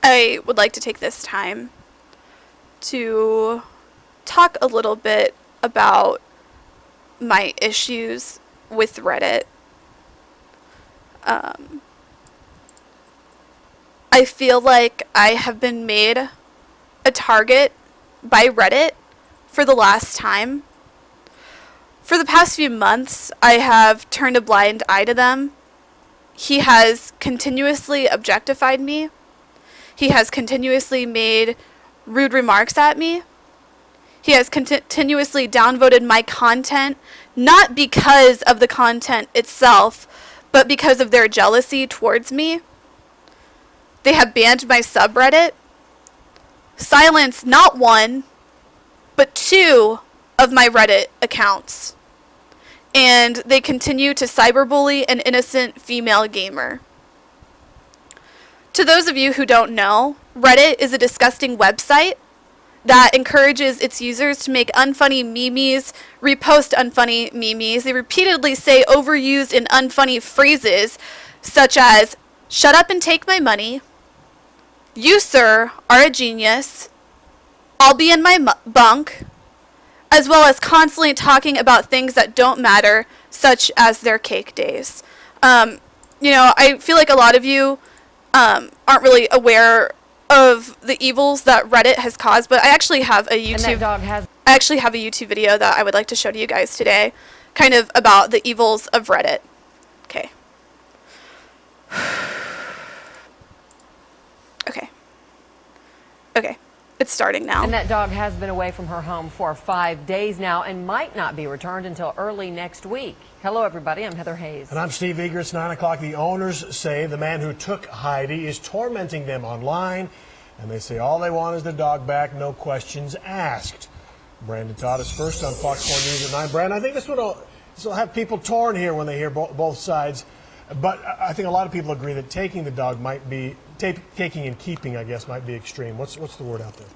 I would like to take this time to talk a little bit about my issues with Reddit. I feel like I have been made a target by Reddit for the last time. For the past few months, I have turned a blind eye to them. He has continuously objectified me. He has continuously made rude remarks at me. He has continuously downvoted my content, not because of the content itself, but because of their jealousy towards me. They have banned my subreddit, silenced not one, but 2 of my Reddit accounts. And they continue to cyberbully an innocent female gamer. To those of you who don't know, Reddit is a disgusting website that encourages its users to make unfunny memes, repost unfunny memes. They repeatedly say overused and unfunny phrases such as, "Shut up and take my money," "You, sir, are a genius," "I'll be in my bunk," as well as constantly talking about things that don't matter, such as their cake days. I feel like a lot of you aren't really aware of the evils that Reddit has caused, but I actually have a YouTube video that I would like to show to you guys today, kind of about the evils of Reddit. Okay. Okay. It's starting now. And that dog has been away from her home for 5 days now and might not be returned until early next week. Hello, everybody. I'm Heather Hayes. And I'm Steve Eager. It's 9 o'clock. The owners say the man who took Heidi is tormenting them online, and they say all they want is the dog back, no questions asked. Brandon Todd is first on Fox 4 News at 9. Brandon, I think this will have people torn here when they hear both sides. But I think a lot of people agree that taking the dog might be, taking and keeping, I guess, might be extreme. What's the word out there?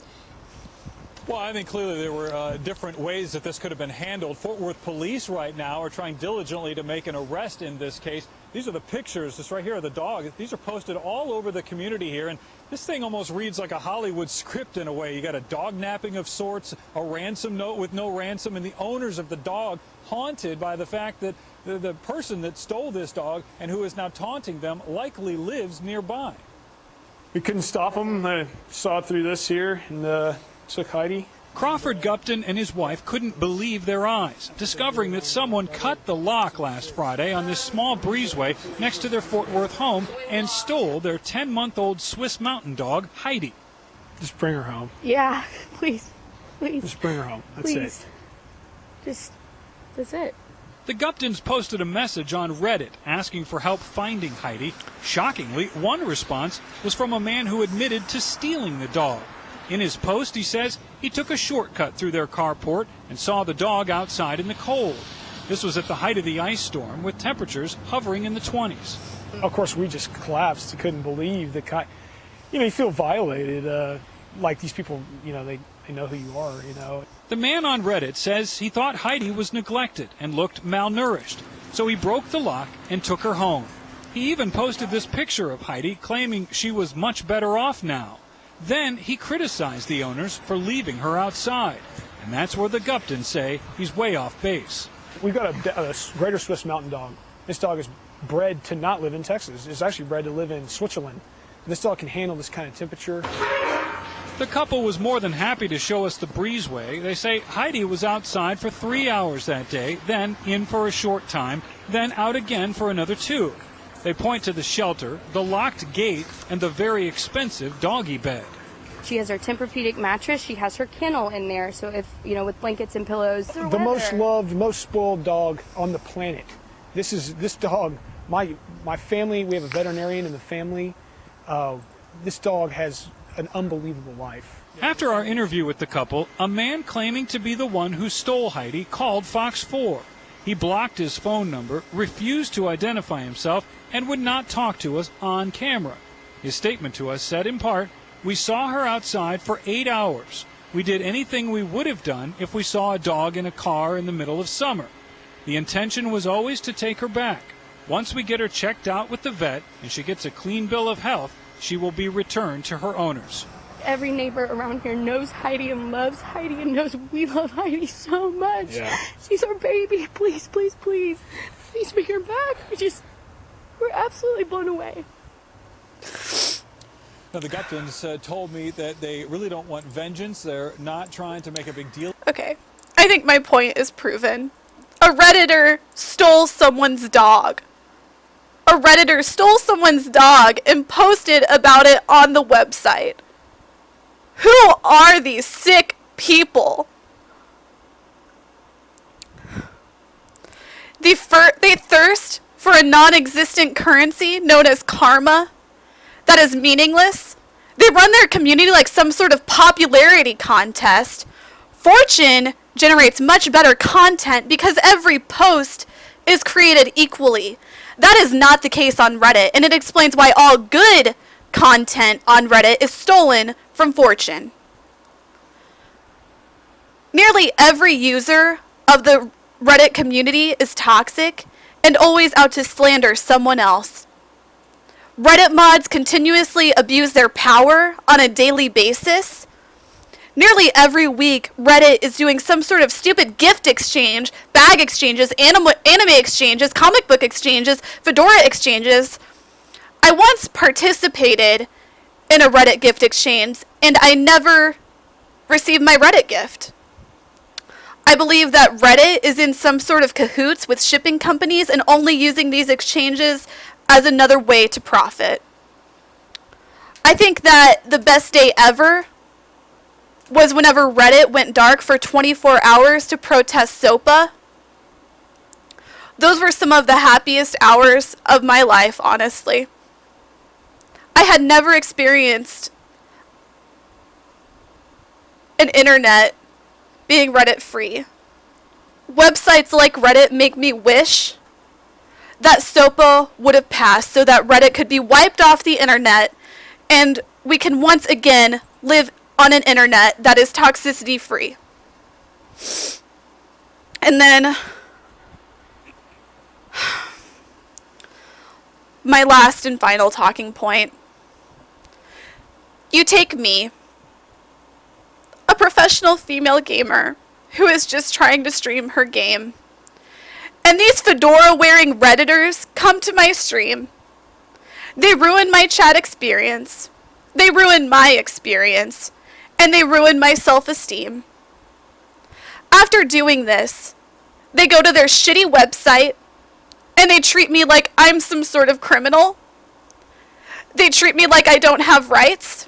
Well, I think clearly there were different ways that this could have been handled. Fort Worth police right now are trying diligently to make an arrest in this case. These are the pictures, this right here of the dog. These are posted all over the community here, and this thing almost reads like a Hollywood script in a way. You got a dog napping of sorts, a ransom note with no ransom, and the owners of the dog haunted by the fact that the person that stole this dog and who is now taunting them likely lives nearby. We couldn't stop them. I saw through this here and took Heidi. Crawford Gupton and his wife couldn't believe their eyes, discovering that someone cut the lock last Friday on this small breezeway next to their Fort Worth home and stole their 10-month-old Swiss mountain dog, Heidi. Just bring her home. Yeah, please. Just bring her home. That's it. That's it. The Guptons posted a message on Reddit asking for help finding Heidi. Shockingly, one response was from a man who admitted to stealing the dog. In his post, he says he took a shortcut through their carport and saw the dog outside in the cold. This was at the height of the ice storm, with temperatures hovering in the 20s. Of course, we just collapsed. Couldn't believe the you feel violated. Like these people, they know who you are, The man on Reddit says he thought Heidi was neglected and looked malnourished, so he broke the lock and took her home. He even posted this picture of Heidi, claiming she was much better off now. Then he criticized the owners for leaving her outside, and that's where the Guptons say he's way off base. We've got a greater Swiss mountain dog. This dog is bred to not live in Texas. It's actually bred to live in Switzerland. This dog can handle this kind of temperature. The couple was more than happy to show us the breezeway. They say Heidi was outside for 3 hours that day, then in for a short time, then out again for another 2. They point to the shelter, the locked gate, and the very expensive doggy bed. She has her Tempur-Pedic mattress. She has her kennel in there. So if, with blankets and pillows. The most loved, most spoiled dog on the planet. This dog, my family, we have a veterinarian in the family. This dog has an unbelievable life. After our interview with the couple, a man claiming to be the one who stole Heidi called Fox 4. He blocked his phone number, refused to identify himself, and would not talk to us on camera. His statement to us said in part, "We saw her outside for 8 hours. We did anything we would have done if we saw a dog in a car in the middle of summer. The intention was always to take her back. Once we get her checked out with the vet and she gets a clean bill of health, she will be returned to her owners. Every neighbor around here knows Heidi and loves Heidi and knows we love Heidi so much. Yeah. She's our baby. Please, please, please. Please bring her back. We're absolutely blown away. Now, the Gutmans told me that they really don't want vengeance. They're not trying to make a big deal. Okay, I think my point is proven. A Redditor stole someone's dog. A Redditor stole someone's dog and posted about it on the website. Who are these sick people? They thirst for a non-existent currency known as karma that is meaningless. They run their community like some sort of popularity contest. Fortune generates much better content because every post is created equally. That is not the case on Reddit, and it explains why all good content on Reddit is stolen from Fortune. Nearly every user of the Reddit community is toxic and always out to slander someone else. Reddit mods continuously abuse their power on a daily basis. Nearly every week, Reddit is doing some sort of stupid gift exchange, bag exchanges, anime exchanges, comic book exchanges, fedora exchanges. I once participated in a Reddit gift exchange, and I never received my Reddit gift. I believe that Reddit is in some sort of cahoots with shipping companies and only using these exchanges as another way to profit. I think that the best day ever was whenever Reddit went dark for 24 hours to protest SOPA. Those were some of the happiest hours of my life, honestly. I had never experienced an internet being Reddit free. Websites like Reddit make me wish that SOPA would have passed so that Reddit could be wiped off the internet and we can once again live on an internet that is toxicity free. And then my last and final talking point. You take me, a professional female gamer who is just trying to stream her game, and these fedora wearing Redditors come to my stream. They ruin my chat experience. They ruin my experience. And they ruin my self-esteem. After doing this, they go to their shitty website and they treat me like I'm some sort of criminal. They treat me like I don't have rights.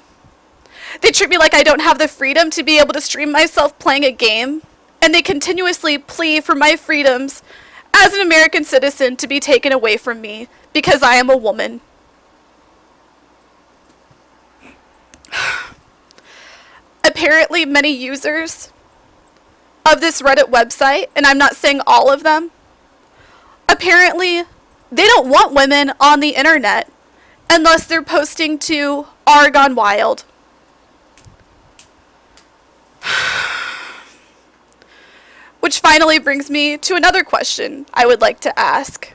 They treat me like I don't have the freedom to be able to stream myself playing a game. And they continuously plead for my freedoms as an American citizen to be taken away from me because I am a woman. Apparently, many users of this Reddit website, and I'm not saying all of them, apparently they don't want women on the internet unless they're posting to Oregon Wild. Which finally brings me to another question I would like to ask.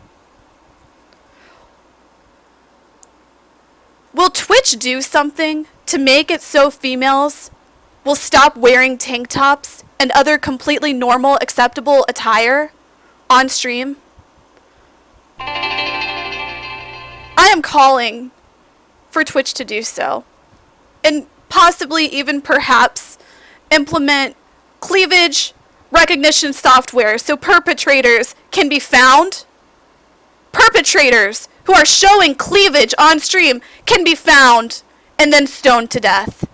Will Twitch do something to make it so females will stop wearing tank tops and other completely normal, acceptable attire on stream? I am calling for Twitch to do so, and possibly even perhaps implement cleavage recognition software so perpetrators can be found. Perpetrators who are showing cleavage on stream can be found and then stoned to death.